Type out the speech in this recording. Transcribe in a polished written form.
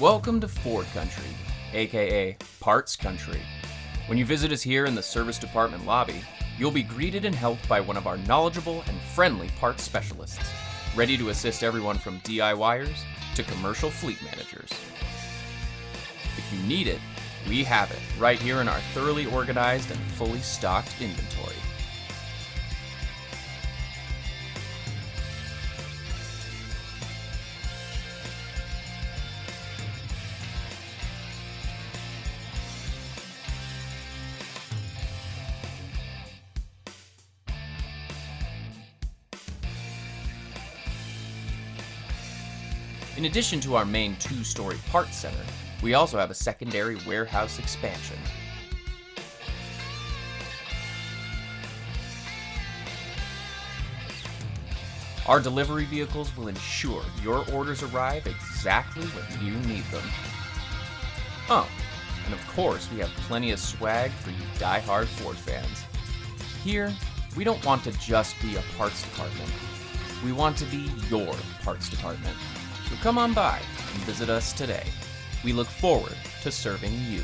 Welcome to Ford Country, aka Parts Country. When you visit us here in the service department lobby, you'll be greeted and helped by one of our knowledgeable and friendly parts specialists, ready to assist everyone from DIYers to commercial fleet managers. If you need it, we have it right here in our thoroughly organized and fully stocked inventory. In addition to our main two-story parts center, we also have a secondary warehouse expansion. Our delivery vehicles will ensure your orders arrive exactly when you need them. Oh, and of course we have plenty of swag for you die-hard Ford fans. Here, we don't want to just be a parts department. We want to be your parts department. So come on by and visit us today. We look forward to serving you.